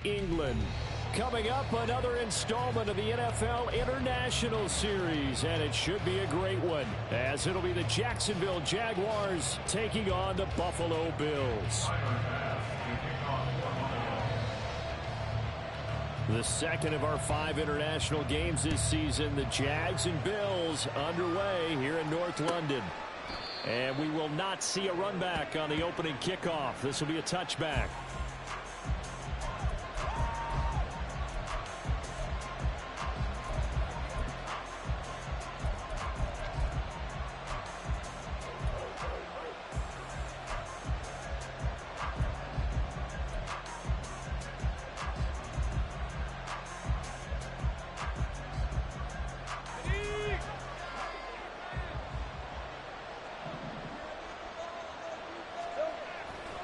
England. Coming up, another installment of the NFL International Series, and it should be a great one, as it'll be the Jacksonville Jaguars taking on the Buffalo Bills. The second of our 5 international games this season, the Jags and Bills underway here in North London. And we will not see a run back on the opening kickoff. This will be a touchback.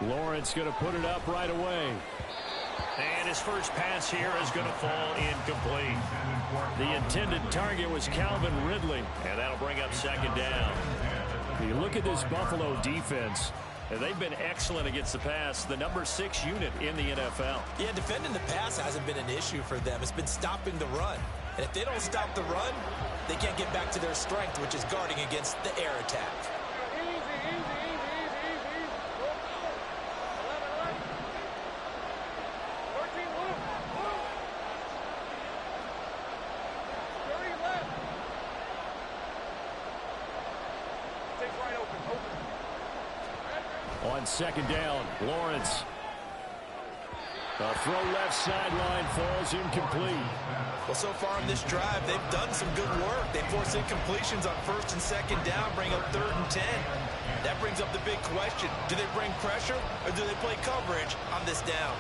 Lawrence going to put it up right away. And his first pass here is going to fall incomplete. The intended target was Calvin Ridley. And that'll bring up second down. You look at this Buffalo defense. They've been excellent against the pass, the number 6 unit in the NFL. Yeah, defending the pass hasn't been an issue for them. It's been stopping the run. And if they don't stop the run, they can't get back to their strength, which is guarding against the air attack. On second down, Lawrence. A throw left sideline falls incomplete. Well, so far in this drive, they've done some good work. They force incompletions on first and second down, bring up 3rd and 10. That brings up the big question. Do they bring pressure or do they play coverage on this down?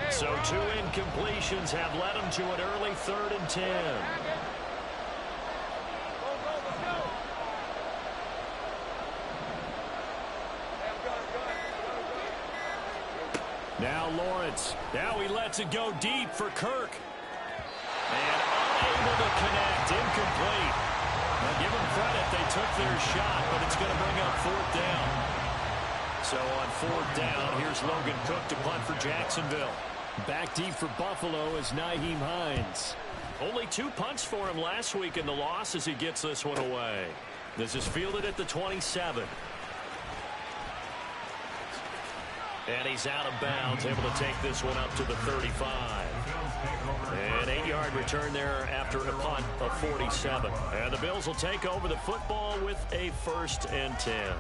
So 2 incompletions have led them to an early 3rd and 10. Now Lawrence. Now he lets it go deep for Kirk. And unable to connect. Incomplete. Now give them credit. They took their shot, but it's going to bring up 4th down. So on 4th down, here's Logan Cook to punt for Jacksonville. Back deep for Buffalo is Nyheim Hines. Only 2 punts for him last week in the loss as he gets this one away. This is fielded at the 27. And he's out of bounds, able to take this one up to the 35. An 8-yard return there after a punt of 47. And the Bills will take over the football with a 1st and 10.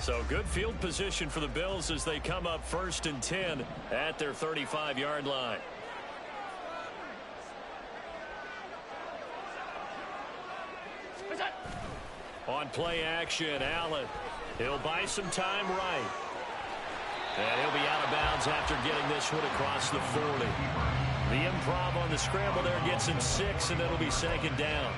So good field position for the Bills as they come up 1st and 10 at their 35-yard line. On play action, Allen. He'll buy some time right. And he'll be out of bounds after getting this one across the 40. The improv on the scramble there gets him 6, and it'll be 2nd down.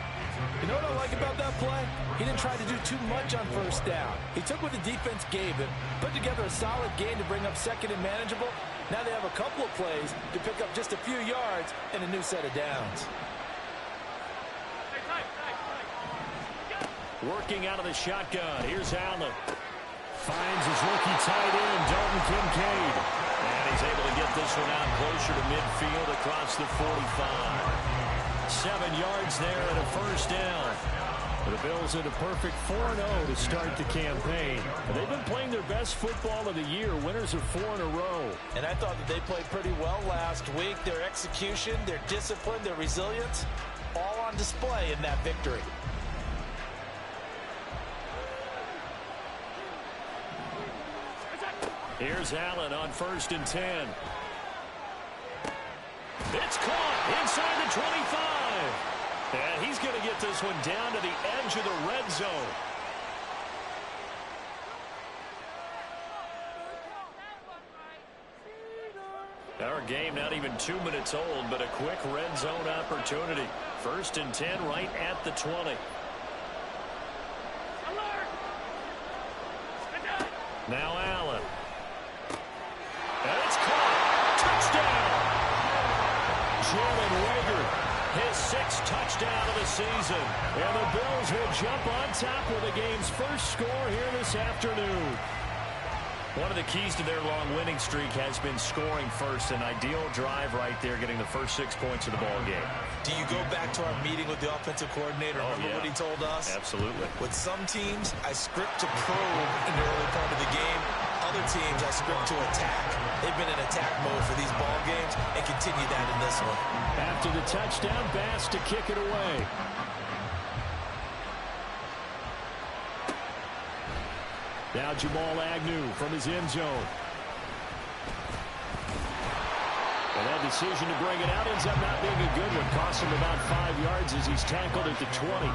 You know what I like about that play? He didn't try to do too much on 1st down. He took what the defense gave him, put together a solid gain to bring up 2nd and manageable. Now they have a couple of plays to pick up just a few yards and a new set of downs. Working out of the shotgun. Here's Allen. Finds his rookie tight end, Dalton Kincaid. And he's able to get this one out closer to midfield across the 45. 7 yards there and a 1st down. The Bills at a perfect 4-0 to start the campaign. They've been playing their best football of the year. Winners of 4 in a row. And I thought that they played pretty well last week. Their execution, their discipline, their resilience, all on display in that victory. Here's Allen on 1st and 10. It's caught inside the 25. And he's going to get this one down to the edge of the red zone. Our game not even 2 minutes old, but a quick red zone opportunity. 1st and 10 right at the 20. Now Allen. his 6th touchdown of the season. And the Bills will jump on top with the game's first score here this afternoon. One of the keys to their long winning streak has been scoring first. An ideal drive right there, getting the first 6 points of the ball game. Do you go back to our meeting with the offensive coordinator? Remember what he told us? Absolutely. With some teams, I script to probe in the early part of the game. Other teams, I script to attack. They've been in attack mode for these ball games and continue that in this one. After the touchdown, Bass to kick it away. Now Jamal Agnew from his end zone. And that decision to bring it out ends up not being a good one. Cost him about 5 yards as he's tackled at the 20.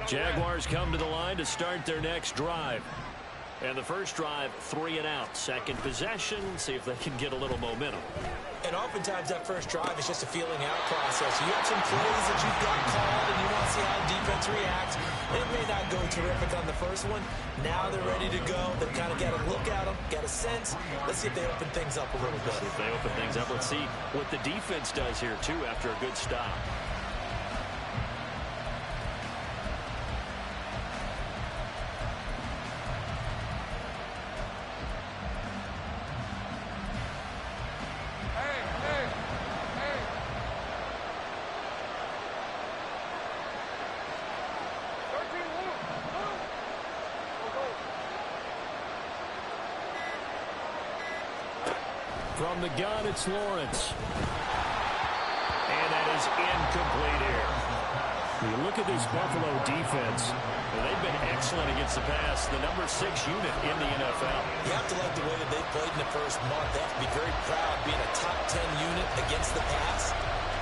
Jaguars come to the line to start their next drive. And the first drive, 3 and out. Second possession, see if they can get a little momentum. And oftentimes that first drive is just a feeling out process. You have some plays that you've got called and you want to see how the defense reacts. It may not go terrific on the first one. Now they're ready to go. They've kind of got to look at them, got a sense. Let's see if they open things up a little bit. See if they open things up. Let's see what the defense does here, too, after a good stop. From the gun, it's Lawrence. And that is incomplete here. When you look at this Buffalo defense, they've been excellent against the pass. The number 6 unit in the NFL. You have to like the way that they've played in the first month. They have to be very proud being a top 10 unit against the pass.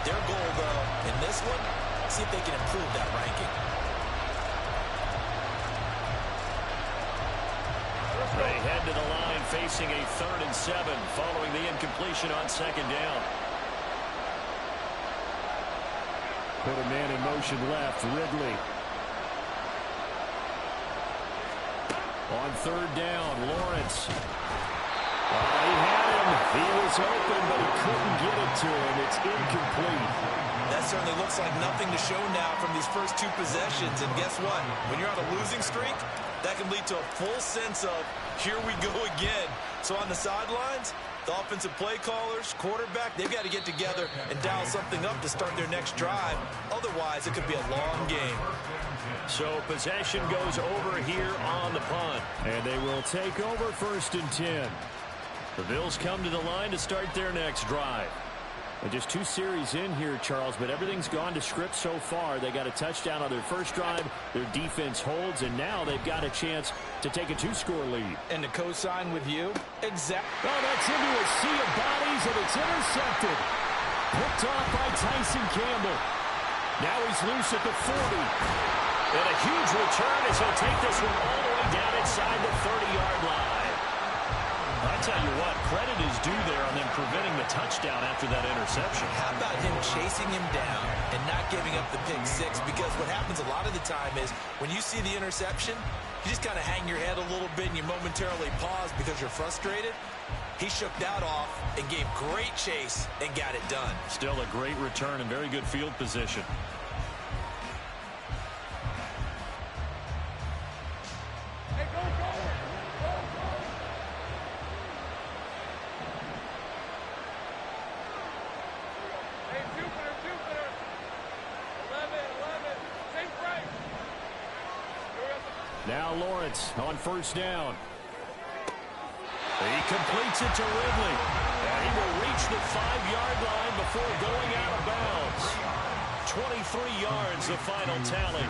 Their goal, though, in this one, see if they can improve that ranking. They head to the line facing a 3rd and 7 following the incompletion on 2nd down. put a man in motion left, Ridley. On 3rd down, Lawrence. He had him. He was open, but he couldn't get it to him. It's incomplete. That certainly looks like nothing to show now from these first 2 possessions. And guess what? When you're on a losing streak, that can lead to a full sense of, here we go again. So on the sidelines, the offensive play callers, quarterback, they've got to get together and dial something up to start their next drive. Otherwise, it could be a long game. So possession goes over here on the punt. And they will take over 1st and 10. The Bills come to the line to start their next drive. And just 2 series in here, Charles, but everything's gone to script so far. They got a touchdown on their first drive. Their defense holds, and now they've got a chance to take a 2-score lead. And to co-sign with you, exactly. Oh, that's into a sea of bodies, and it's intercepted. Picked off by Tyson Campbell. Now he's loose at the 40. And a huge return as he'll take this one all the way down inside the 30-yard line. I tell you what, credit is due there on them preventing the touchdown after that interception. How about him chasing him down and not giving up the pick 6? Because what happens a lot of the time is when you see the interception, you just kind of hang your head a little bit and you momentarily pause because you're frustrated. He shook that off and gave great chase and got it done. Still a great return and very good field position. Now Lawrence on 1st down. He completes it to Ridley. And he will reach the 5-yard line before going out of bounds. 23 yards, the final tally.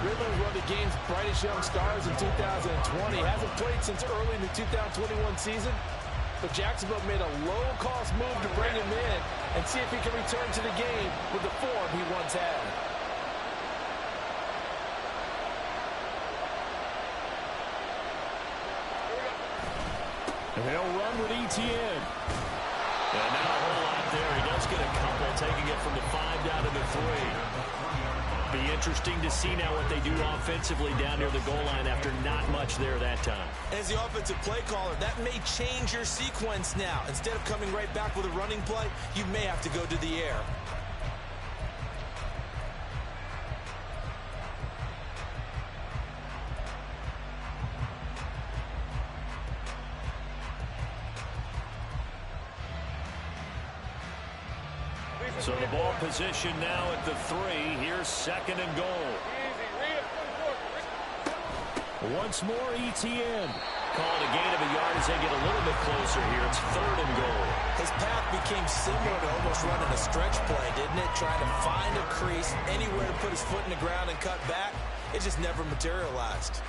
Ridley was one of the game's brightest young stars in 2020. Hasn't played since early in the 2021 season. But Jacksonville made a low-cost move to bring him in and see if he can return to the game with the form he once had. And they'll run with Etienne. And now a whole lot right there. He does get a couple, taking it from the 5 down to the 3. Be interesting to see now what they do offensively down near the goal line after not much there that time. As the offensive play caller, that may change your sequence now. Instead of coming right back with a running play, you may have to go to the air. So the ball position now at the 3. Here's 2nd and goal. Once more, ETN. Call it a gain of a yard as they get a little bit closer here. It's 3rd and goal. His path became similar to almost running a stretch play, didn't it? Trying to find a crease, anywhere to put his foot in the ground and cut back. It just never materialized.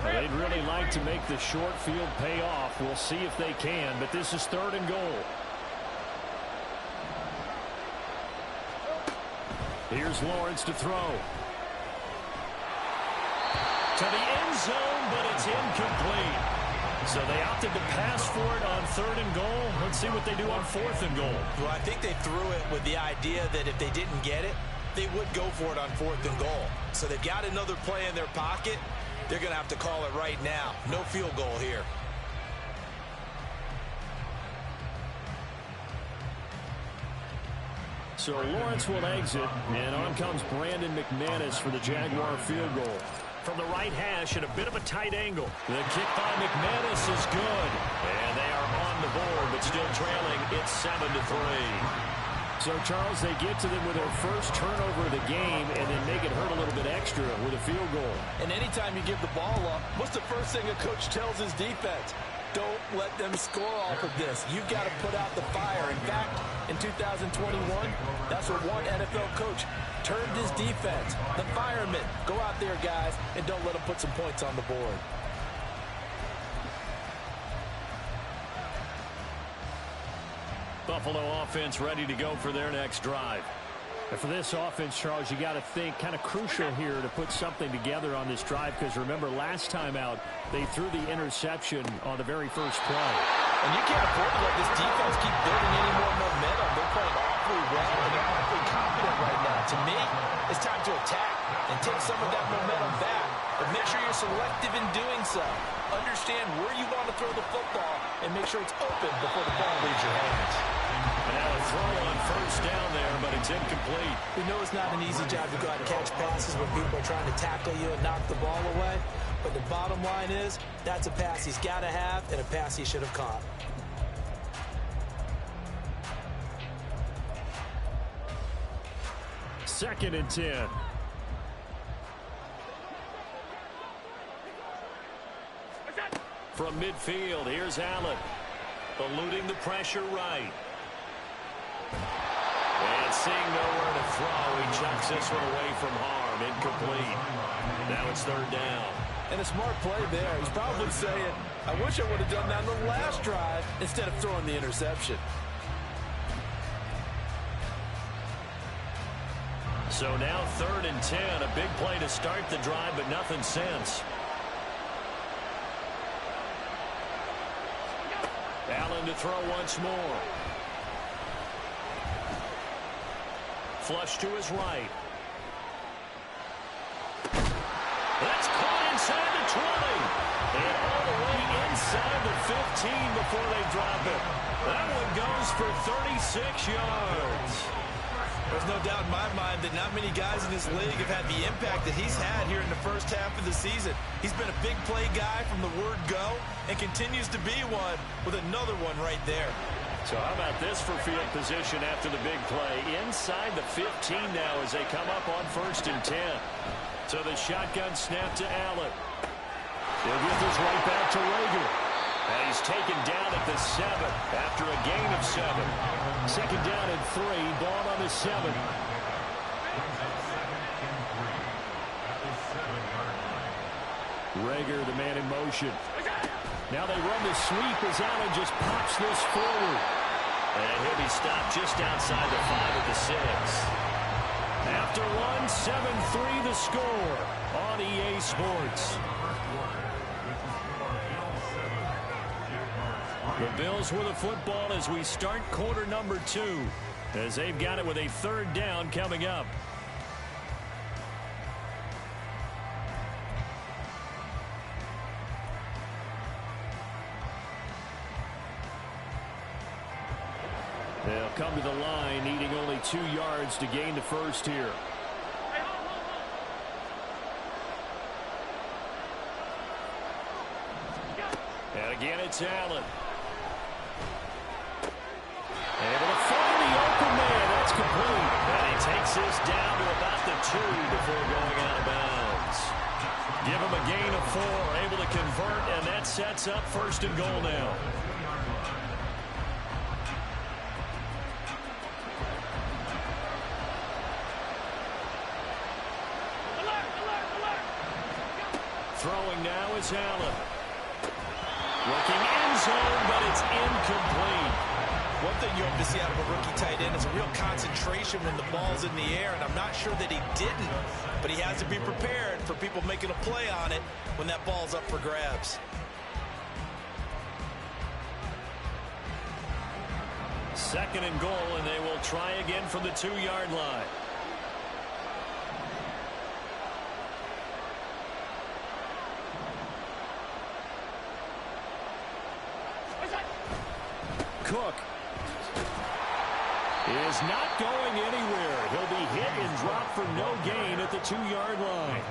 They'd really like to make the short field pay off. We'll see if they can, but this is 3rd and goal. Here's Lawrence to throw. To the end zone, but it's incomplete. So they opted to pass for it on 3rd and goal. Let's see what they do on 4th and goal. Well, I think they threw it with the idea that if they didn't get it, they would go for it on 4th and goal. So they've got another play in their pocket. They're going to have to call it right now. No field goal here. So Lawrence will exit, and on comes Brandon McManus for the Jaguar field goal. From the right hash at a bit of a tight angle. The kick by McManus is good. And they are on the board, but still trailing. It's 7-3. So, Charles, they get to them with their first turnover of the game and then make it hurt a little bit extra with a field goal. And anytime you give the ball up, what's the first thing a coach tells his defense? Don't let them score off of this. You've got to put out the fire. In fact, in 2021, that's what one NFL coach termed his defense. The firemen. Go out there, guys, and don't let them put some points on the board. Buffalo offense ready to go for their next drive. And for this offense, Charles, you got to think kind of crucial here to put something together on this drive, because remember last time out they threw the interception on the very first play. And you can't afford to let this defense keep building any more momentum. They're playing awfully well, and they're awfully confident right now. To me, it's time to attack and take some of that momentum back. But make sure you're selective in doing so. Understand where you want to throw the football and make sure it's open before the ball leaves your hands. And now a throw on 1st down there, but it's incomplete. We know it's not an easy job to go out and catch passes when people are trying to tackle you and knock the ball away. But the bottom line is, that's a pass he's got to have and a pass he should have caught. Second and 10. From midfield, here's Allen. Eluding the pressure right. And seeing nowhere to throw, he chucks this one away from harm. Incomplete. Now it's 3rd down. And a smart play there. He's probably saying, I wish I would have done that on the last drive instead of throwing the interception. So now 3rd and 10. A big play to start the drive, but nothing since. Allen to throw once more. Flush to his right. That's caught inside the 20. And all the way inside the 15 before they drop it. That one goes for 36 yards. There's no doubt in my mind that not many guys in this league have had the impact that he's had here in the first half of the season. He's been a big play guy from the word go and continues to be one with another one right there. So how about this for field position after the big play? Inside the 15 now as they come up on 1st and 10. So the shotgun snap to Allen. He'll get this right back to Rager. And he's taken down at the 7 after a gain of 7. 2nd down and 3. Ball on the 7. Rager, the man in motion. Now they run the sweep as Allen just pops this forward. And he'll be stopped just outside the 5 at the 6. after one. 7-3 the score on EA Sports. The Bills with the football as we start quarter number 2, as they've got it with a third down coming up. They'll come to the line, needing only 2 yards to gain the first here. And again, it's Allen. Able to find the open man. That's complete. And he takes this down to about the 2 before going out of bounds. Give him a gain of 4. Able to convert, and that sets up first and goal now. Throwing now is Allen. Working end zone, but it's incomplete. One thing you hope to see out of a rookie tight end is a real concentration when the ball's in the air, and I'm not sure that he didn't, but he has to be prepared for people making a play on it when that ball's up for grabs. Second and goal, and they will try again from the 2-yard line. Cook is not going anywhere. He'll be hit and dropped for no gain at the 2-yard line.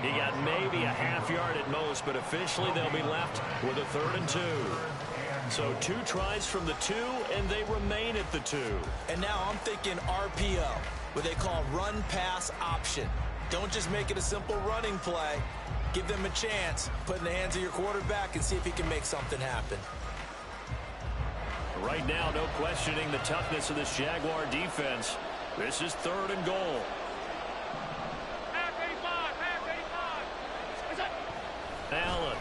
He got maybe a half yard at most, but officially they'll be left with a 3rd and 2. So 2 tries from the 2, and they remain at the 2. And now I'm thinking RPO, what they call run-pass option. Don't just make it a simple running play. Give them a chance. Put it in the hands of your quarterback and see if he can make something happen. Right now, no questioning the toughness of this Jaguar defense. This is 3rd and goal. Allen.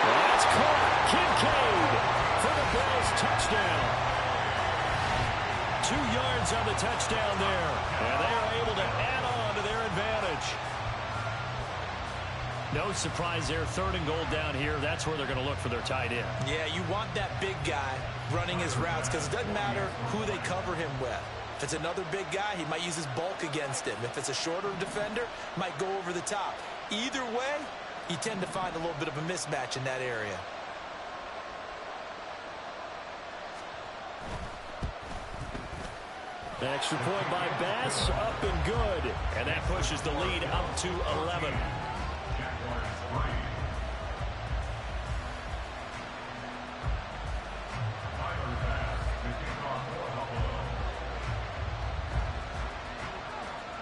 That's caught. Kincaid for the Bills touchdown. 2 yards on the touchdown there. And they are able to add on to their advantage. No surprise there. 3rd and goal down here. That's where they're going to look for their tight end. Yeah, you want that big guy running his routes because it doesn't matter who they cover him with. If it's another big guy, he might use his bulk against him. If it's a shorter defender, might go over the top. Either way, you tend to find a little bit of a mismatch in that area. The extra point by Bass, up and good. And that pushes the lead up to 11.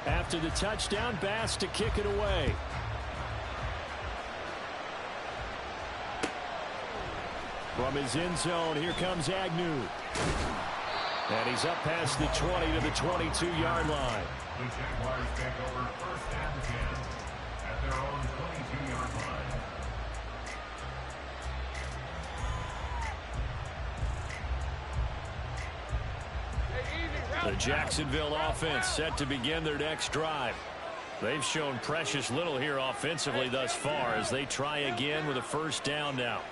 After the touchdown, Bass to kick it away. From his end zone, here comes Agnew. And he's up past the 20 to the 22-yard line. The Jaguars take over 1st and 10 at their own 22-yard line. The Jacksonville offense set to begin their next drive. They've shown precious little here offensively thus far as they try again with a 1st down now.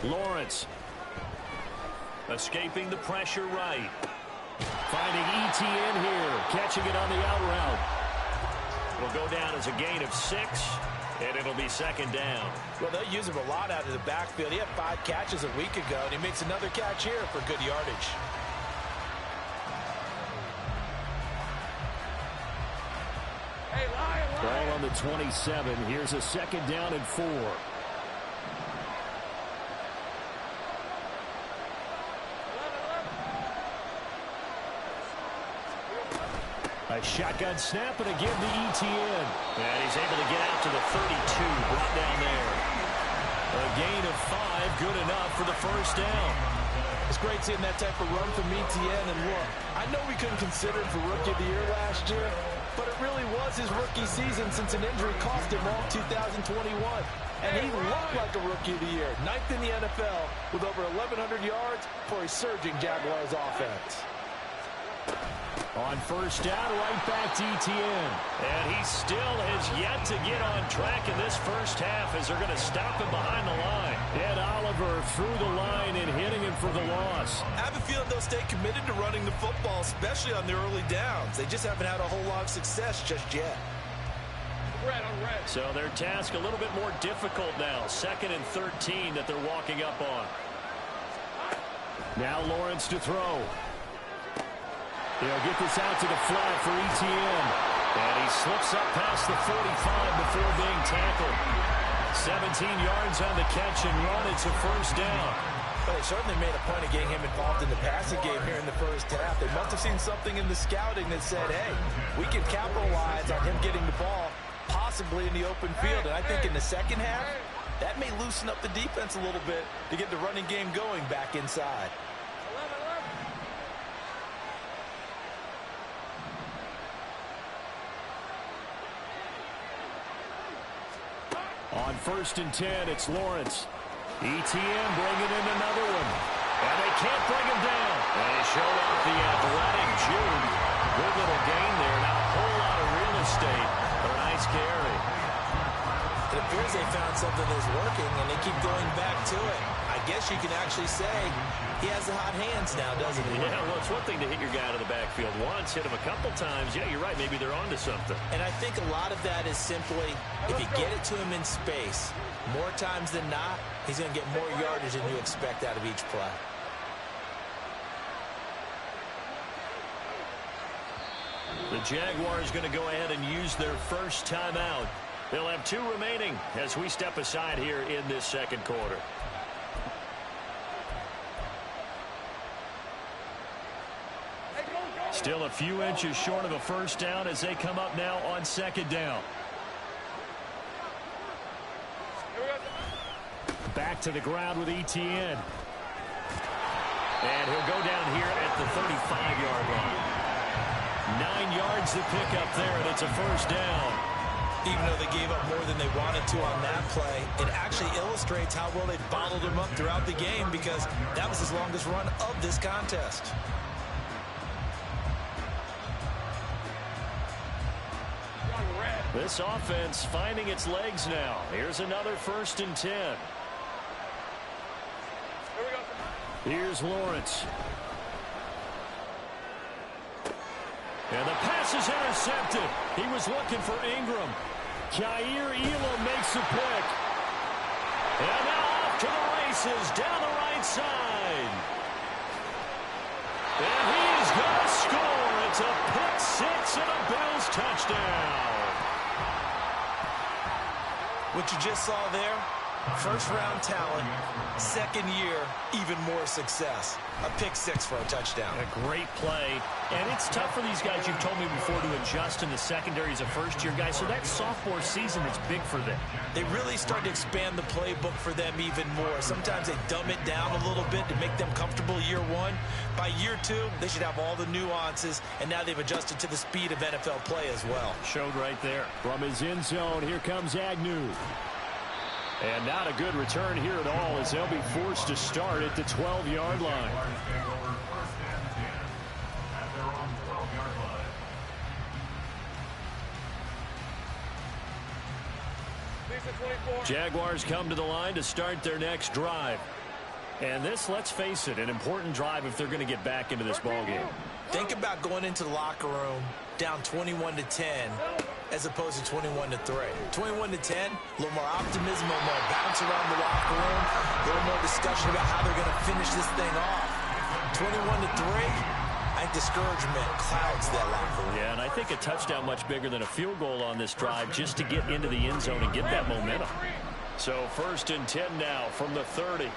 Lawrence escaping the pressure right. Finding ETN here, catching it on the out route. Will go down as a gain of 6. And it'll be 2nd down. Well, they'll use him a lot out of the backfield. He had 5 catches a week ago, and he makes another catch here for good yardage. Ball on the 27. Here's a 2nd down and 4. A shotgun snap and again to ETN. And he's able to get out to the 32, brought down there. A gain of 5, good enough for the 1st down. It's great seeing that type of run from ETN. And look, I know we couldn't consider him for Rookie of the Year last year, but it really was his rookie season since an injury cost him all 2021. And he looked like a rookie of the year, 9th in the NFL with over 1,100 yards for a surging Jaguars offense. On first down, right back to Etienne. And he still has yet to get on track in this first half as they're going to stop him behind the line. Ed Oliver through the line and hitting him for the loss. I have a feeling they'll stay committed to running the football, especially on the early downs. They just haven't had a whole lot of success just yet. So their task a little bit more difficult now. 2nd and 13 that they're walking up on. Now Lawrence to throw. He'll get this out to the flat for Etienne. And he slips up past the 45 before being tackled. 17 yards on the catch and run. It's a first down. Well, they certainly made a point of getting him involved in the passing game here in the first half. They must have seen something in the scouting that said, hey, we can capitalize on him getting the ball, possibly in the open field. And I think in the second half, that may loosen up the defense a little bit to get the running game going back inside. On 1st and 10, it's Lawrence. Etienne bringing in another one. And they can't bring him down. And he showed off the athletic Jude. Good little gain there. Not a whole lot of real estate, but a nice carry. It appears they found something that's working, and they keep going back to it. I guess you can actually say he has the hot hands now, doesn't he? Yeah, well, it's one thing to hit your guy out of the backfield once, hit him a couple times. Yeah, you're right. Maybe they're onto something. And I think a lot of that is simply, if you get it to him in space, more times than not, he's going to get more yardage than you expect out of each play. The Jaguars going to go ahead and use their first timeout. They'll have 2 remaining as we step aside here in this second quarter. Still a few inches short of a first down as they come up now on 2nd down. Back to the ground with Etienne. And he'll go down here at the 35-yard line. 9 yards to pick up there, and it's a first down. Even though they gave up more than they wanted to on that play, it actually illustrates how well they bottled him up throughout the game, because that was his longest run of this contest. This offense finding its legs now. Here's another 1st and 10. Here's Lawrence. And the pass is intercepted. He was looking for Ingram. Jair Elam makes a pick. And now off to the races down the right side. And he's going to score. It's a pick six and a Bills touchdown. What you just saw there, first-round talent, second year, even more success. A pick six for a touchdown. A great play. And it's tough for these guys, you've told me before, to adjust in the secondary as a first-year guy. So that sophomore season is big for them. They really start to expand the playbook for them even more. Sometimes they dumb it down a little bit to make them comfortable year one. By year two, they should have all the nuances, and now they've adjusted to the speed of NFL play as well. Showed right there. From his end zone, here comes Agnew. And not a good return here at all, as they'll be forced to start at the 12-yard line. Jaguars come to the line to start their next drive. And this, let's face it, an important drive if they're going to get back into this ballgame. Think about going into the locker room down 21-10 as opposed to 21-3. 21-10, a little more optimism, a little more bounce around the locker room, a little more discussion about how they're going to finish this thing off. 21-3, I think discouragement clouds that locker room. Yeah, and I think a touchdown much bigger than a field goal on this drive just to get into the end zone and get that momentum. So 1st and 10 now from the 30.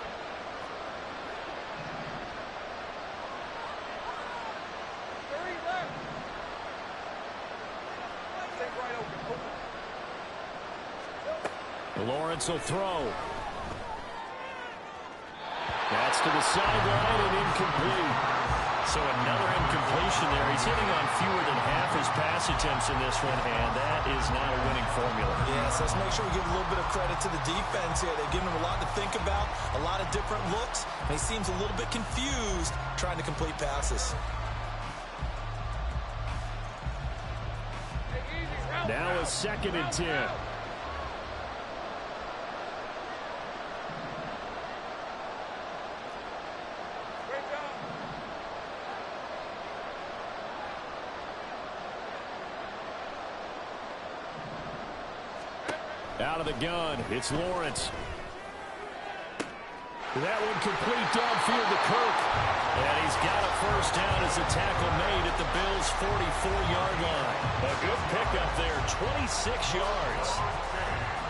Lawrence will throw. That's to the sideline and incomplete. So another incompletion there. He's hitting on fewer than half his pass attempts in this one, and that is not a winning formula. Yes, let's make sure we give a little bit of credit to the defense here. They've given him a lot to think about, a lot of different looks, and he seems a little bit confused trying to complete passes. Now a 2nd and 10. Out of the gun, it's Lawrence. That one complete downfield to Kirk. And he's got a first down as a tackle made at the Bills' 44-yard line. A good pickup there, 26 yards.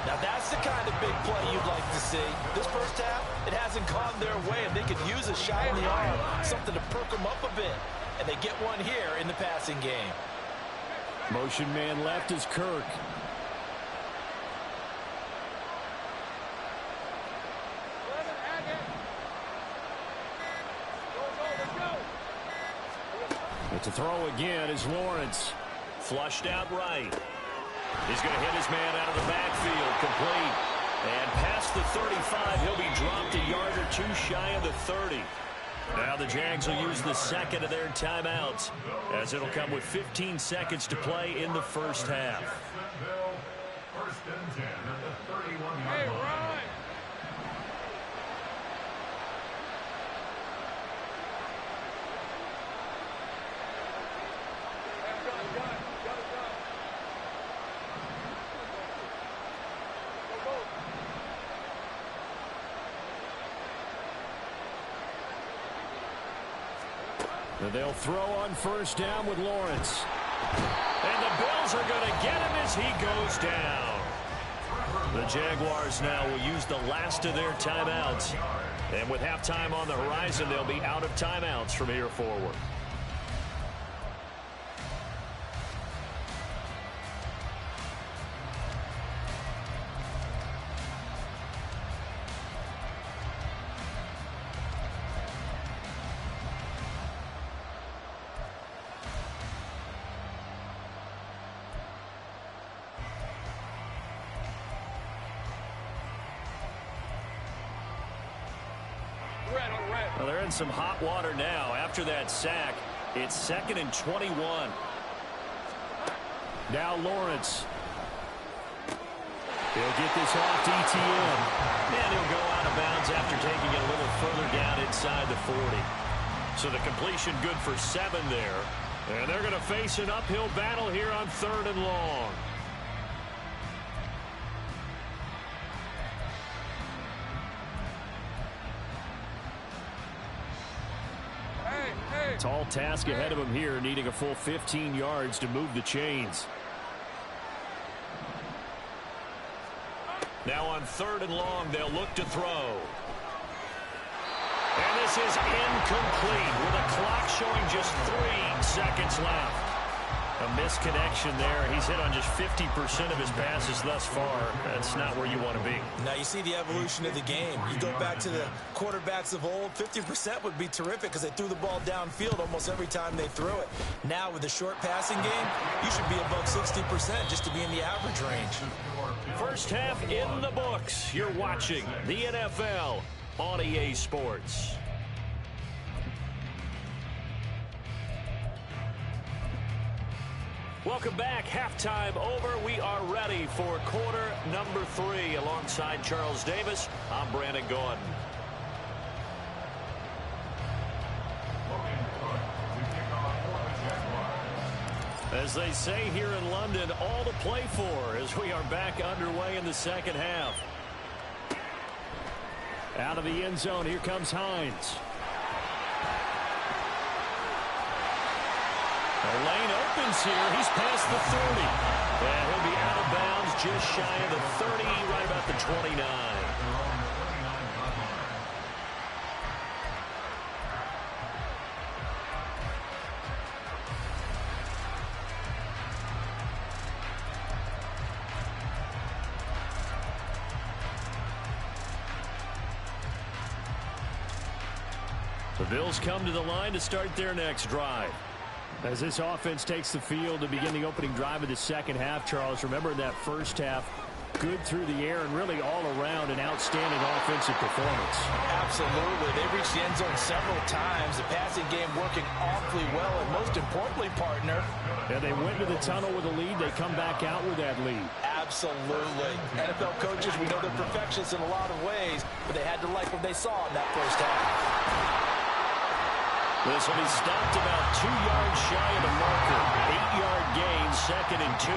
Now that's the kind of big play you'd like to see. This first half, it hasn't gone their way, and they could use a shot in the arm, something to perk them up a bit. And they get one here in the passing game. Motion man left is Kirk. To throw again is Lawrence. Flushed out right. He's going to hit his man out of the backfield. Complete. And past the 35, he'll be dropped a yard or two shy of the 30. Now the Jags will use the second of their timeouts, as it'll come with 15 seconds to play in the first half. First and 10 at the 31-yard line. They'll throw on first down with Lawrence. And the Bills are going to get him as he goes down. The Jaguars now will use the last of their timeouts. And with halftime on the horizon, they'll be out of timeouts from here forward. Well, they're in some hot water now. After that sack, it's 2nd and 21. Now Lawrence. He'll get this off to ETN. And he'll go out of bounds after taking it a little further down inside the 40. So the completion good for 7 there. And they're going to face an uphill battle here on 3rd and long. Tall task ahead of him here, needing a full 15 yards to move the chains. Now on 3rd and long, they'll look to throw. And this is incomplete with a clock showing just 3 seconds left. A misconnection there. He's hit on just 50% of his passes thus far. That's not where you want to be. Now you see the evolution of the game. You go back to the quarterbacks of old, 50% would be terrific because they threw the ball downfield almost every time they threw it. Now with the short passing game, you should be above 60% just to be in the average range. First half in the books. You're watching the NFL on EA Sports. Welcome back. Halftime over. We are ready for quarter number 3. Alongside Charles Davis, I'm Brandon Gordon. As they say here in London, all to play for as we are back underway in the second half. Out of the end zone, here comes Hines. The lane opens here. He's past the 30. And he'll be out of bounds just shy of the 30, right about the 29. The Bills come to the line to start their next drive. As this offense takes the field to begin the opening drive of the second half, Charles, remember in that first half, good through the air and really all around an outstanding offensive performance. Absolutely. They reached the end zone several times. The passing game working awfully well, and most importantly, partner. Yeah, they went to the tunnel with a lead. They come back out with that lead. Absolutely. NFL coaches, we know they're perfectionists in a lot of ways, but they had to like what they saw in that first half. This will be stopped about 2 yards shy of the marker. 8-yard gain, 2nd and 2.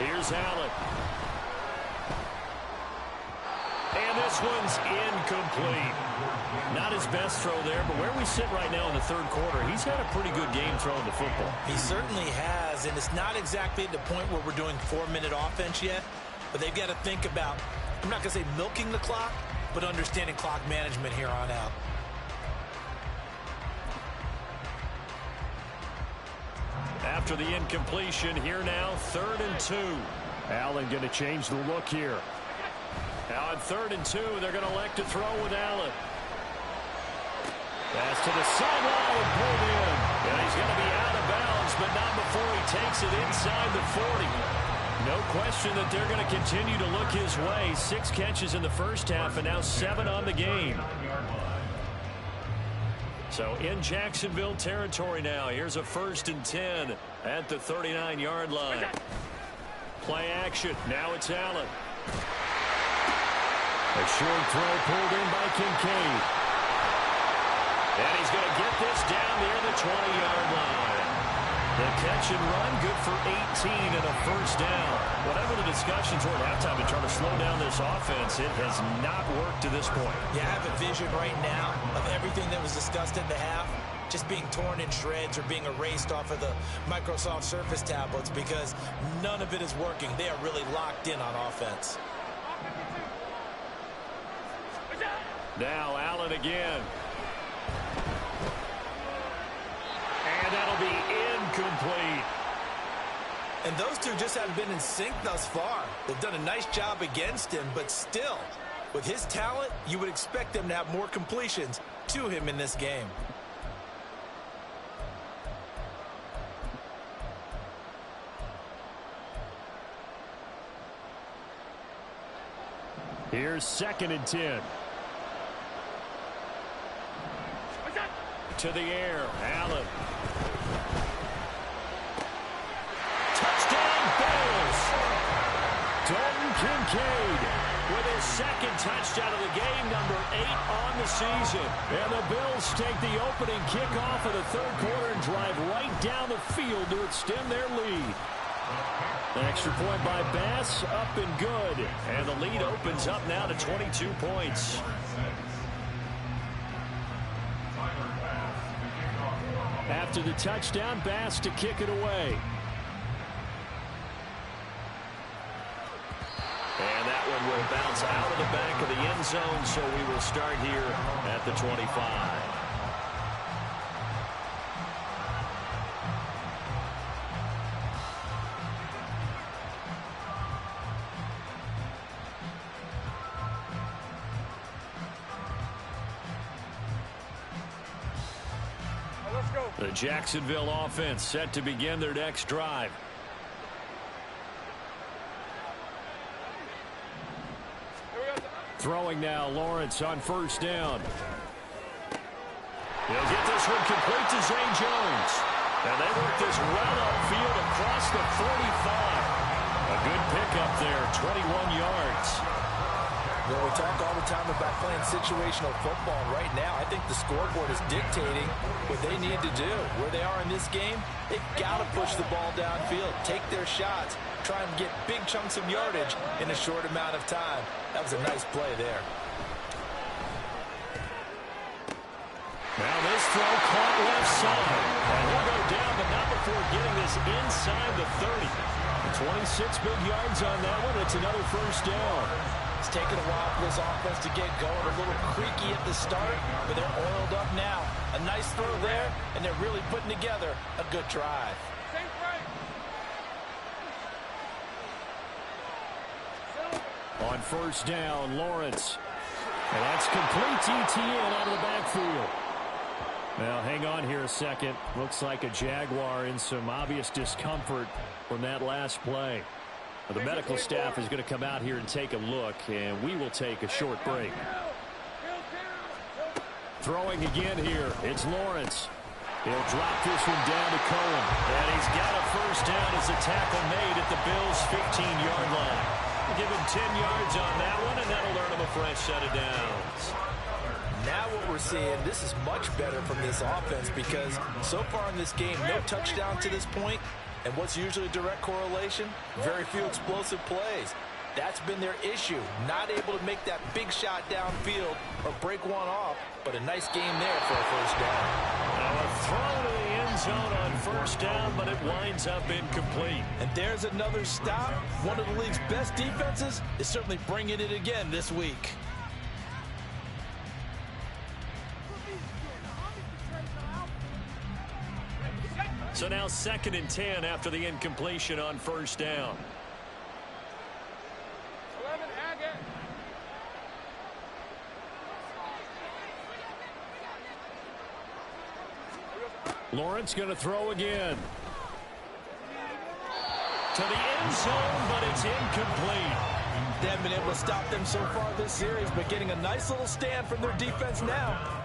Here's Allen. And this one's incomplete. Not his best throw there, but where we sit right now in the third quarter, he's had a pretty good game throwing the football. He certainly has, and it's not exactly at the point where we're doing 4-minute offense yet, but they've got to think about, I'm not going to say milking the clock, but understanding clock management here on out. After the incompletion, here now, 3rd and 2. Allen going to change the look here. Now on 3rd and 2, they're going to elect to throw with Allen. Pass to the sideline and pulled in. And he's going to be out of bounds, but not before he takes it inside the 40. No question that they're going to continue to look his way. 6 catches in the first half and now 7 on the game. So in Jacksonville territory now. Here's a 1st and 10 at the 39-yard line. Play action. Now it's Allen. A short throw pulled in by Kincaid. And he's going to get this down near the 20-yard line. The catch and run, good for 18 and a 1st down. Whatever the discussions were at halftime to try to slow down this offense, it has not worked to this point. Yeah, I have a vision right now of everything that was discussed at the half just being torn in shreds or being erased off of the Microsoft Surface tablets because none of it is working. They are really locked in on offense. Now Allen again. And that'll be incomplete. And those two just haven't been in sync thus far. They've done a nice job against him, but still, with his talent, you would expect them to have more completions to him in this game. Here's 2nd and 10. To the air, Allen. Touchdown, Bills! Dalton Kincaid with his 2nd touchdown of the game, number 8 on the season. And the Bills take the opening kickoff of the 3rd quarter and drive right down the field to extend their lead. An extra point by Bass, up and good. And the lead opens up now to 22 points. After the touchdown, Bass to kick it away. And that one will bounce out of the back of the end zone, so we will start here at the 25. The Jacksonville offense set to begin their next drive. Throwing now, Lawrence on 1st down. He'll get this one complete to Zay Jones. And they work this well upfield across the 45. A good pickup there, 21 yards. You know, we talk all the time about playing situational football. Right now, I think the scoreboard is dictating what they need to do. Where they are in this game, they've got to push the ball downfield, take their shots, try and get big chunks of yardage in a short amount of time. That was a nice play there. Now this throw caught left side. And he'll go down, but not before getting this inside the 30. 26 big yards on that one. It's another 1st down. It's taken a while for this offense to get going. A little creaky at the start, but they're oiled up now. A nice throw there, and they're really putting together a good drive. On first down, Lawrence. And that's complete ETN out of the backfield. Now, hang on here a second. Looks like a Jaguar in some obvious discomfort from that last play. The medical staff is going to come out here and take a look, and we will take a short break. Throwing again here, it's Lawrence. He'll drop this one down to Cohen. And he's got a first down as a tackle made at the Bills' 15-yard line. We'll give him 10 yards on that one, and that'll earn him a fresh set of downs. Now what we're seeing, this is much better from this offense because so far in this game, no touchdown to this point. And what's usually a direct correlation? Very few explosive plays. That's been their issue. Not able to make that big shot downfield or break one off, but a nice game there for a first down. Now a throw to the end zone on first down, but it winds up incomplete. And there's another stop. One of the league's best defenses is certainly bringing it again this week. So now 2nd and 10 after the incompletion on first down. Lawrence going to throw again. To the end zone, but it's incomplete. They haven't been able to stop them so far this series, but getting a nice little stand from their defense now.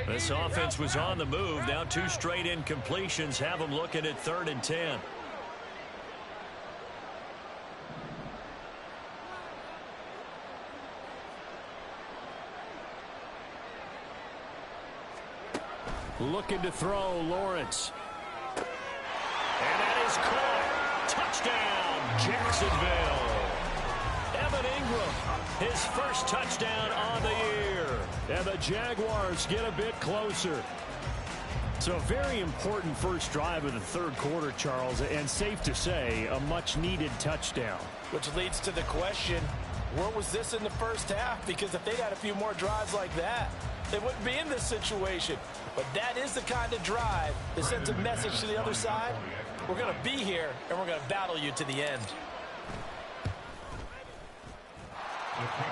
This offense was on the move. Now 2 straight incompletions have them looking at 3rd and 10. Looking to throw, Lawrence. And that is caught. Touchdown, Jacksonville. Evan Ingram, his first touchdown on the year. And the Jaguars get a bit closer. So a very important first drive of the third quarter, Charles, and safe to say, a much-needed touchdown. Which leads to the question, where was this in the first half? Because if they'd had a few more drives like that, they wouldn't be in this situation. But that is the kind of drive that sends a message to the other side. We're going to be here, and we're going to battle you to the end.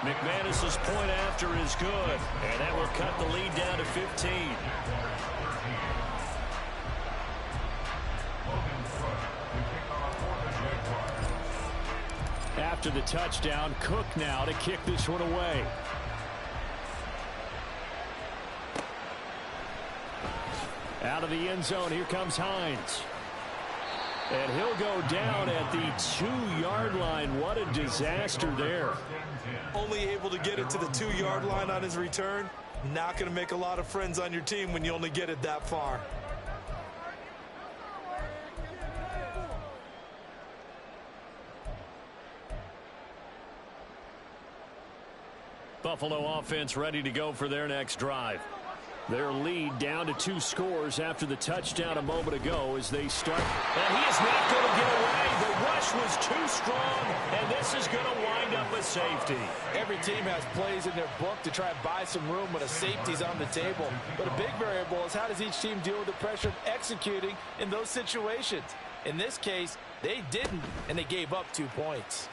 McManus's point after is good, and that will cut the lead down to 15. After the touchdown, Cook now to kick this one away. Out of the end zone, here comes Hines. And he'll go down at the 2-yard line. What a disaster there. Only able to get it to the 2-yard line on his return. Not going to make a lot of friends on your team when you only get it that far. Buffalo offense ready to go for their next drive. Their lead down to 2 scores after the touchdown a moment ago as they start. And he is not going to get away. The rush was too strong, and this is going to wind up a safety. Every team has plays in their book to try and buy some room when a safety's on the table. But a big variable is how does each team deal with the pressure of executing in those situations. In this case, they didn't, and they gave up 2 points.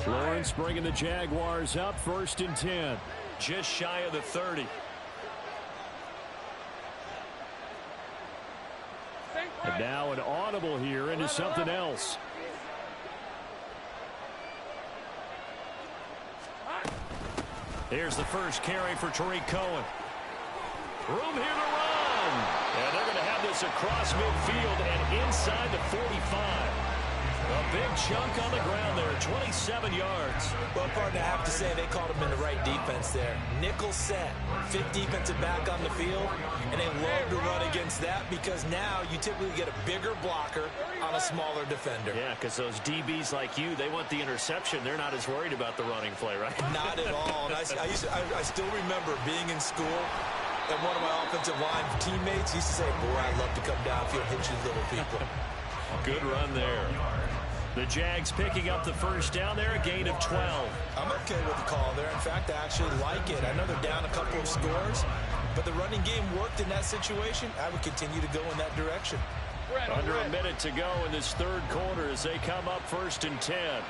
Lawrence bringing the Jaguars up, 1st and 10. Just shy of the 30. And now an audible here into something else. Here's the first carry for Tariq Cohen. Room here to run. And they're going to have this across midfield and inside the 45. A big chunk on the ground there, 27 yards. Well, partner, I have to say they called him in the right defense there. Nickel set, fifth defensive back on the field, and they love to run against that because now you typically get a bigger blocker on a smaller defender. Yeah, because those DBs like you, they want the interception. They're not as worried about the running play, right? Not at all. And I still remember being in school, and one of my offensive line teammates used to say, boy, I'd love to come downfield and hit you little people. Good run there. The Jags picking up the first down there, a gain of 12. I'm okay with the call there. In fact, I actually like it. I know they're down a couple of scores, but the running game worked in that situation. I would continue to go in that direction. Under a minute to go in this third quarter as they come up 1st and 10.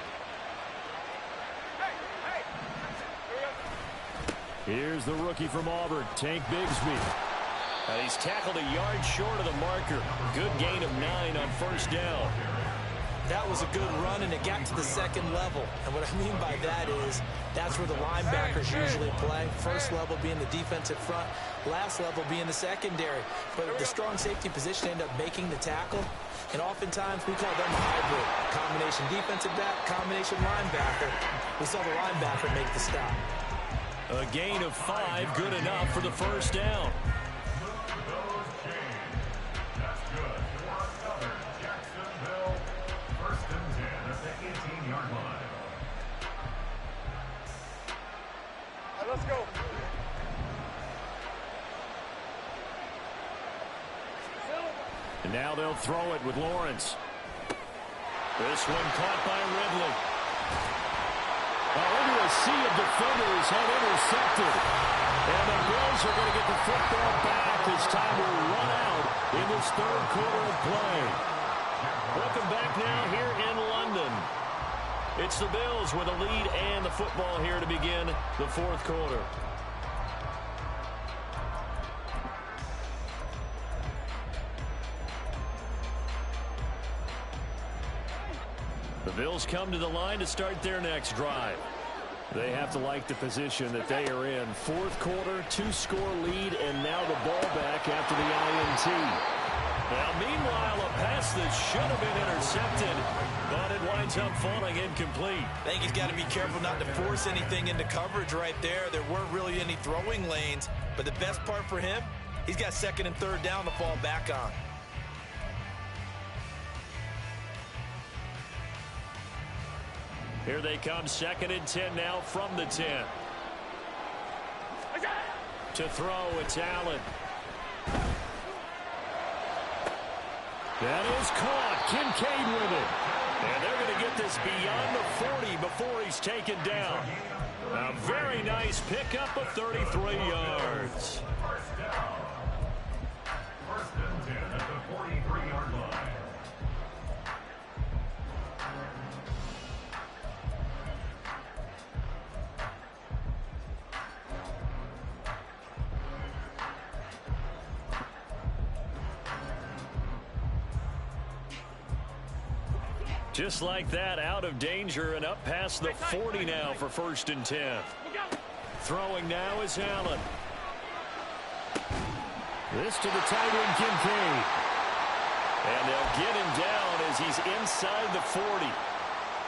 Here's the rookie from Auburn, Tank Bigsby. And he's tackled a yard short of the marker. Good gain of 9 on first down. That was a good run, and it got to the second level. And what I mean by that is that's where the linebackers usually play. First level being the defensive front, last level being the secondary. But the strong safety position ended up making the tackle. And oftentimes we call them a hybrid. Combination defensive back, combination linebacker. We saw the linebacker make the stop. A gain of 5, good enough for the first down. That's good. For another Jacksonville, 1st and 10 at the 18-yard line. Let's go. And now they'll throw it with Lawrence. This one caught by Ridley. Into a sea of defenders and intercepted. And the Bills are going to get the football back as time will run out in this third quarter of play. Welcome back now here in London. It's the Bills with a lead and the football here to begin the fourth quarter. The Bills come to the line to start their next drive. They have to like the position that they are in. Fourth quarter, 2-score lead, and now the ball back after the INT. Now, meanwhile, a pass that should have been intercepted, but it winds up falling incomplete. I think he's got to be careful not to force anything into coverage right there. There weren't really any throwing lanes, but the best part for him, he's got 2nd and 3rd down to fall back on. Here they come, 2nd and 10 now from the 10. To throw, it's Allen. That is caught. Kincaid with it. And they're going to get this beyond the 40 before he's taken down. A very nice pickup of 33 yards. First down. 1st and 10 at the 43-yard line. Just like that, out of danger and up past the 40 now for 1st and 10. Throwing now is Allen. This to the tight end, Kincaid. And they'll get him down as he's inside the 40.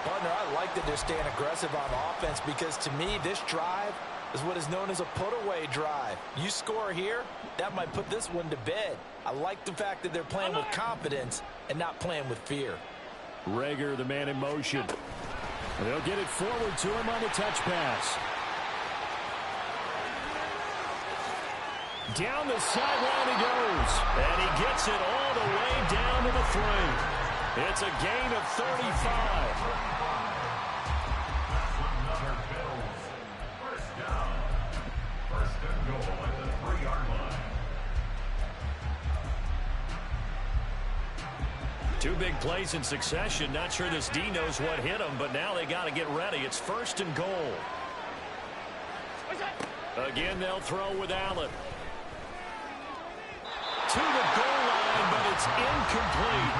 Partner, I like that they're staying aggressive on offense because to me, this drive is what is known as a put-away drive. You score here, that might put this one to bed. I like the fact that they're playing with confidence and not playing with fear. Rager, the man in motion. And they'll get it forward to him on the touch pass. Down the sideline he goes. And he gets it all the way down to the 3. It's a gain of 35. Another Bills. First down. 1st and goal at the 3-yard line. 2 big plays in succession. Not sure this D knows what hit him, but now they got to get ready. It's 1st and goal. Again, they'll throw with Allen. To the goal line, but it's incomplete.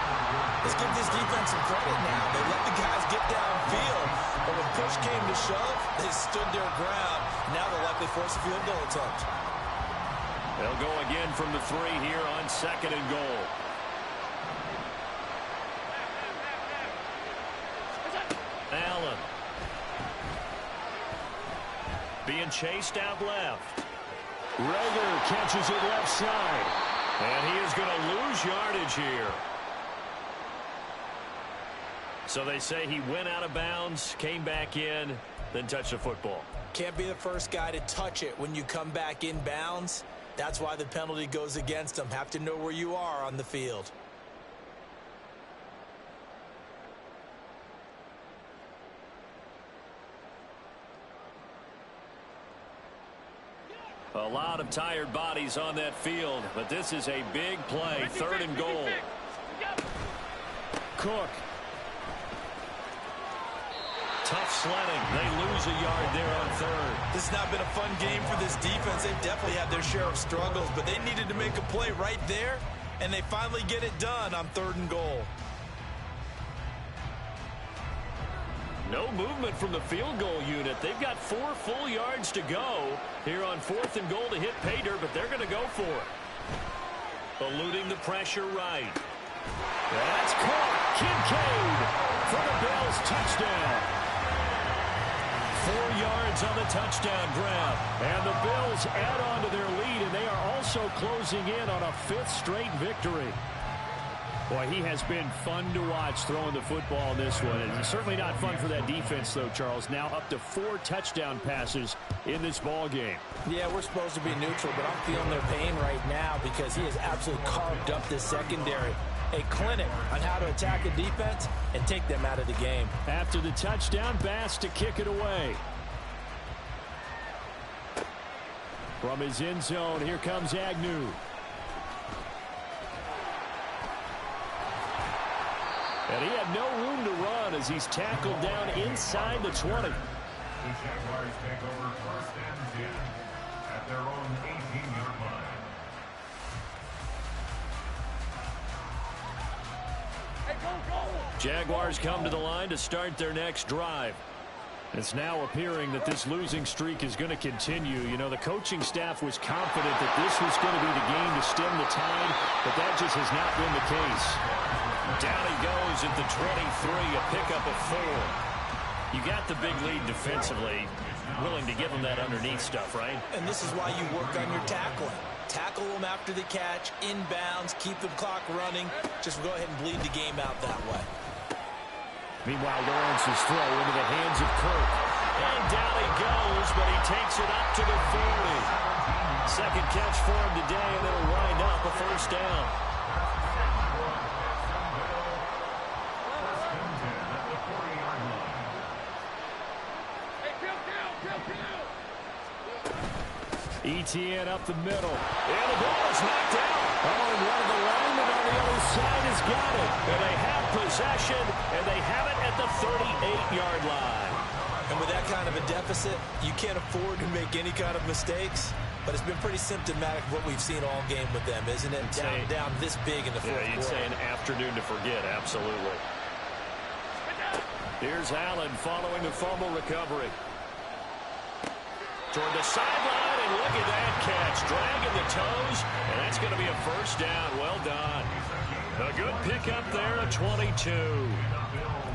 Let's give this defense some credit now. They let the guys get downfield, but when push came to shove, they stood their ground. Now they'll likely force a field goal attempt. They'll go again from the 3 here on 2nd and goal. Allen. Being chased out left. Rager catches it left side. And he is going to lose yardage here. So they say he went out of bounds, came back in, then touched the football. Can't be the first guy to touch it when you come back in bounds. That's why the penalty goes against him. Have to know where you are on the field. A lot of tired bodies on that field, but this is a big play. 3rd and goal. Cook. Tough sledding. They lose a yard there on 3rd. This has not been a fun game for this defense. They've definitely had their share of struggles, but they needed to make a play right there, and they finally get it done on 3rd and goal. No movement from the field goal unit. They've got 4 full yards to go here on 4th and goal to hit pay dirt, but they're going to go for it. Eluding the pressure right. That's caught. Kincaid for the Bills touchdown. 4 yards on the touchdown grab. And the Bills add on to their lead, and they are also closing in on a 5th straight victory. Boy, he has been fun to watch throwing the football in this one. It's certainly not fun for that defense, though, Charles. Now up to 4 touchdown passes in this ball game. Yeah, we're supposed to be neutral, but I'm feeling their pain right now because he has absolutely carved up this secondary. A clinic on how to attack a defense and take them out of the game. After the touchdown, Bass to kick it away. From his end zone, here comes Agnew. And he had no room to run as he's tackled down inside the 20. The Jaguars take over 1st and 10 at their own 18-yard line. Hey, go! Jaguars come to the line to start their next drive. It's now appearing that this losing streak is going to continue. You know, the coaching staff was confident that this was going to be the game to stem the tide, but that just has not been the case. Down he goes at the 23, a pickup of 4. You got the big lead defensively, willing to give them that underneath stuff, right? And this is why you work on your tackling. Tackle them after the catch, inbounds, keep the clock running. Just go ahead and bleed the game out that way. Meanwhile, Lawrence's throw into the hands of Kirk. And down he goes, but he takes it up to the 40. Second catch for him today, and it'll wind up a 1st down. ETN up the middle. And the ball is knocked out. Oh, and one of the linemen on the other side has got it. And they have possession, and they have it at the 38-yard line. And with that kind of a deficit, you can't afford to make any kind of mistakes. But it's been pretty symptomatic of what we've seen all game with them, isn't it? Down this big in the fourth quarter. You'd say an afternoon to forget, absolutely. Here's Allen following the fumble recovery. Toward the sideline, and look at that catch. Dragging the toes, and that's going to be a 1st down. Well done. A good pickup there at 22.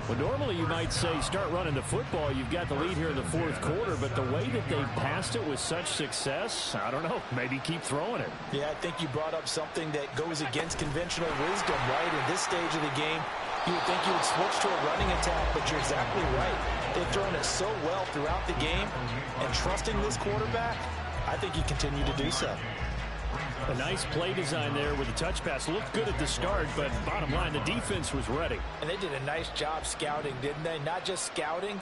Well, normally you might say start running the football. You've got the lead here in the 4th quarter, but the way that they passed it with such success, I don't know, maybe keep throwing it. Yeah, I think you brought up something that goes against conventional wisdom, right? In this stage of the game, you would think you would switch to a running attack, but you're exactly right. They've thrown it so well throughout the game, and trusting this quarterback, I think you continue to do so. A nice play design there with the touch pass. Looked good at the start, but bottom line, the defense was ready. And they did a nice job scouting, didn't they? Not just scouting,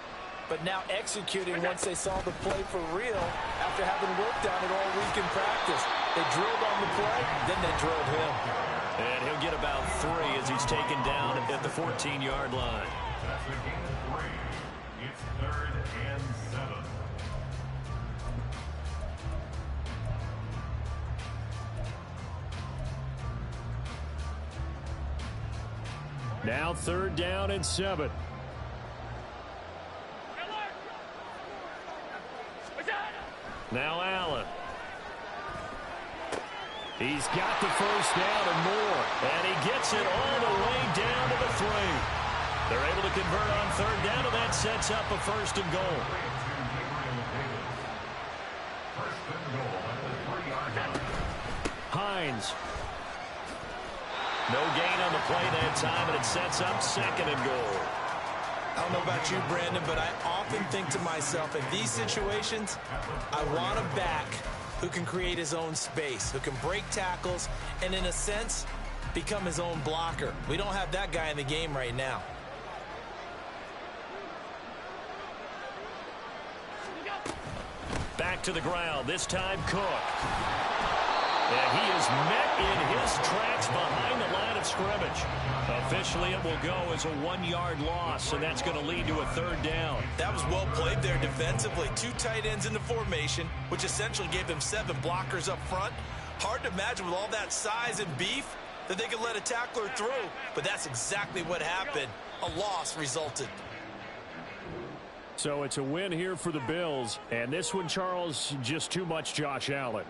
but now executing once they saw the play for real after having worked on it all week in practice. They drilled on the play, then they drilled him. And he'll get about 3 as he's taken down at the 14-yard line. That's a gain of 3. It's 3rd and 7. Now 3rd down and 7. Now Allen. He's got the 1st down and more. And he gets it all the way down to the 3. They're able to convert on 3rd down, and that's that sets up a 1st and goal. Hines. No gain on the play that time, and it sets up 2nd and goal. I don't know about you, Brandon, but I often think to myself, in these situations, I want a back who can create his own space, who can break tackles, and in a sense, become his own blocker. We don't have that guy in the game right now. Back to the ground, this time Cook. And he is met in his tracks behind the line of scrimmage. Officially, it will go as a 1-yard loss, and that's going to lead to a 3rd down. That was well played there defensively. 2 tight ends in the formation, which essentially gave them 7 blockers up front. Hard to imagine with all that size and beef that they could let a tackler through, but that's exactly what happened. A loss resulted. So it's a win here for the Bills, and this one, Charles, just too much Josh Allen.